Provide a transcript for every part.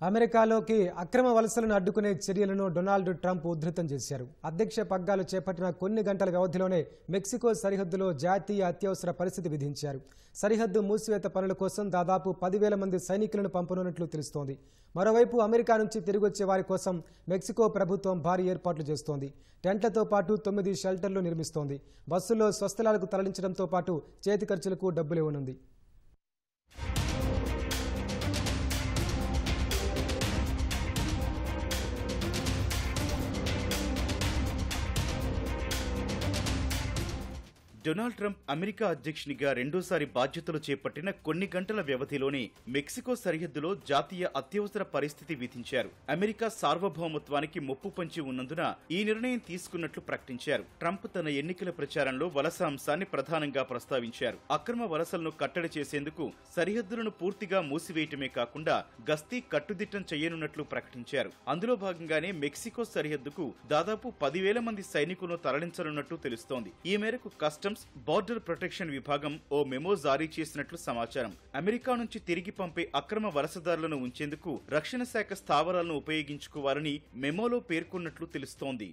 అమెరికాలోకి అక్రమ వలసలను అడ్డుకునే చర్యలను డొనాల్డ్ ట్రంప్ ఉధృతం చేశారు. అధ్యక్ష పగ్గాలు చేపట్టిన కొన్ని గంటల వ్యవధిలోనే మెక్సికో సరిహద్దులో జాతీయ అత్యవసర పరిస్థితి విధించారు. సరిహద్దు మూసివేత పనుల కోసం దాదాపు 10,000 మంది సైనికులను పంపనున్నట్లు తెలుస్తోంది. మరోవైపు అమెరికా నుంచి తిరిగొచ్చే వారి కోసం మెక్సికో ప్రభుత్వం భారీ ఏర్పాట్లు చేస్తోంది. టెంట్లతో పాటు 9 షెల్టర్లు నిర్మిస్తోంది. బస్సుల్లో స్వస్థలాలకు తరలించడంతో పాటు చేతి ఖర్చులకు డబ్బులు ఇవ్వనుంది. డొనాల్డ్ ట్రంప్ అమెరికా అధ్యక్షునిగా రెండోసారి బాధ్యతలు చేపట్టిన కొన్ని గంటల వ్యవధిలోనే మెక్సికో సరిహద్దులో జాతీయ అత్యవసర పరిస్థితి విధించారు. అమెరికా సార్వభౌమత్వానికి ముప్పు పొంచి ఉన్నందున ఈ నిర్ణయం తీసుకున్నట్లు ప్రకటించారు. ట్రంప్ తన ఎన్నికల ప్రచారంలో వలస అంశాన్ని ప్రధానంగా ప్రస్తావించారు. అక్రమ వలసలను కట్టడి చేసేందుకు సరిహద్దులను పూర్తిగా మూసివేయటమే కాకుండా గస్తీ కట్టుదిట్టం చేయనున్నట్లు ప్రకటించారు. అందులో భాగంగానే మెక్సికో సరిహద్దుకు దాదాపు 10,000 మంది సైనికులను తరలించనున్నట్లు తెలుస్తోంది. ఈ మేరకు కస్టమ్స్ బోర్డర్ ప్రొటెక్షన్ విభాగం ఓ మెమో జారీ చేసినట్లు సమాచారం. అమెరికా నుంచి తిరిగి పంపే అక్రమ వలసదారులను ఉంచేందుకు రక్షణ శాఖ స్థావరాలను ఉపయోగించుకోవాలని మెమోలో పేర్కొన్నట్లు తెలుస్తోంది.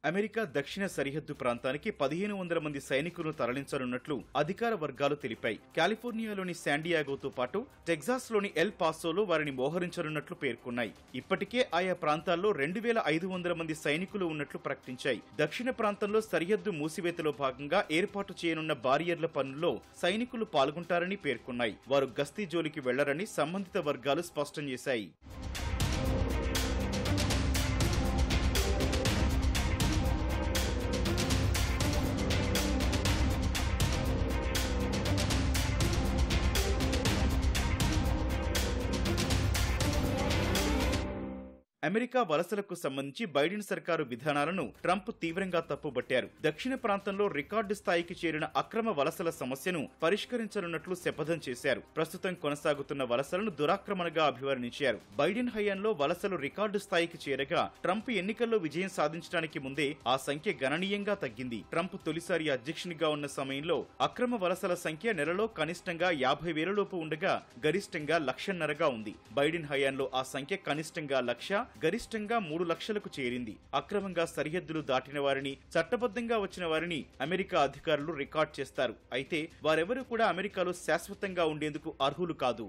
అమెరికా దక్షిణ సరిహద్దు ప్రాంతానికి 1,500 మంది సైనికులను తరలించనున్నట్లు అధికార వర్గాలు తెలిపాయి. కాలిఫోర్నియాలోని శాండియాగోతో పాటు టెక్సాస్లోని ఎల్ పాసోలో వారిని మోహరించనున్నట్లు పేర్కొన్నాయి. ఇప్పటికే ఆయా ప్రాంతాల్లో 2,500 మంది సైనికులు ఉన్నట్లు ప్రకటించాయి. దక్షిణ ప్రాంతంలో సరిహద్దు మూసివేతలో భాగంగా ఏర్పాటు చేయనున్న బారియర్ల పనుల్లో సైనికులు పాల్గొంటారని పేర్కొన్నాయి. వారు గస్తీ జోలికి వెళ్లరని సంబంధిత వర్గాలు స్పష్టం చేశాయి. అమెరికా వలసలకు సంబంధించి బైడెన్ సర్కారు విధానాలను ట్రంప్ తీవ్రంగా తప్పుబట్టారు. దక్షిణ ప్రాంతంలో రికార్డు స్థాయికి చేరిన అక్రమ వలసల సమస్యను పరిష్కరించనున్నట్లు శపథం చేశారు. ప్రస్తుతం కొనసాగుతున్న వలసలను దురాక్రమణగా అభివర్ణించారు. బైడెన్ హయాంలో వలసలు రికార్డు స్థాయికి చేరగా ట్రంప్ ఎన్నికల్లో విజయం సాధించడానికి ముందే ఆ సంఖ్య గణనీయంగా తగ్గింది. ట్రంప్ తొలిసారి అధ్యక్షునిగా ఉన్న సమయంలో అక్రమ వలసల సంఖ్య నెలలో కనిష్టంగా 50,000 లోపు ఉండగా గరిష్టంగా 1,50,000గా ఉంది. బైడెన్ హయాంలో ఆ సంఖ్య కనిష్టంగా 1,00,000, గరిష్టంగా 3 లక్షలకు చేరింది. అక్రమంగా సరిహద్దులు దాటిన వారిని, చట్టబద్ధంగా వచ్చిన వారిని అమెరికా అధికారులు రికార్డ్ చేస్తారు. అయితే వారెవరూ కూడా అమెరికాలో శాశ్వతంగా ఉండేందుకు అర్హులు కాదు.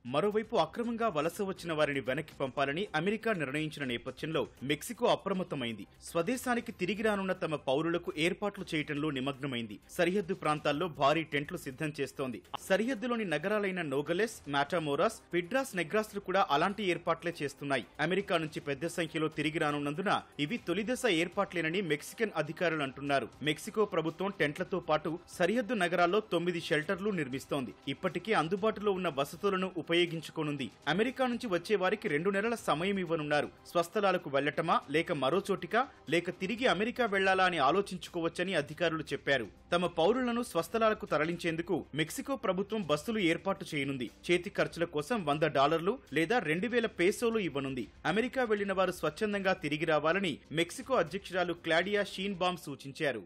మరోవైపు అక్రమంగా వలస వచ్చిన వారిని వెనక్కి పంపాలని అమెరికా నిర్ణయించిన నేపథ్యంలో మెక్సికో అప్రమత్తమైంది. స్వదేశానికి తిరిగి రానున్న తమ పౌరులకు ఏర్పాట్లు చేయటంలో నిమగ్నమైంది. సరిహద్దు ప్రాంతాల్లో భారీ టెంట్లు సిద్ధం చేస్తోంది. సరిహద్దులోని నగరాలైన నోగలెస్, మాటామోరాస్, పిడ్రాస్ నెగ్రాస్లు కూడా అలాంటి ఏర్పాట్లే చేస్తున్నాయి. అమెరికా నుంచి పెద్ద సంఖ్యలో తిరిగి రానున్నందున ఇవి తొలిదశ ఏర్పాట్లేనని మెక్సికన్ అధికారులు అంటున్నారు. మెక్సికో ప్రభుత్వం టెంట్లతో పాటు సరిహద్దు నగరాల్లో 9 షెల్టర్లు నిర్మిస్తోంది. ఇప్పటికే అందుబాటులో ఉన్న వసతులను ఉపయోగించుకోనుంది. అమెరికా నుంచి వచ్చే వారికి 2 నెలల సమయం ఇవ్వనున్నారు. స్వస్థలాలకు వెళ్లటమా, లేక మరో చోటికా, లేక తిరిగి అమెరికా వెళ్లాలా అని ఆలోచించుకోవచ్చని అధికారులు చెప్పారు. తమ పౌరులను స్వస్థలాలకు తరలించేందుకు మెక్సికో ప్రభుత్వం బస్సులు ఏర్పాటు చేయనుంది. చేతి ఖర్చుల కోసం $100 లేదా 2,000 పేసోలు ఇవ్వనుంది. అమెరికా వెళ్లిన వారు స్వచ్ఛందంగా తిరిగి రావాలని మెక్సికో అధ్యక్షురాలు క్లాడియా షీన్బామ్ సూచించారు.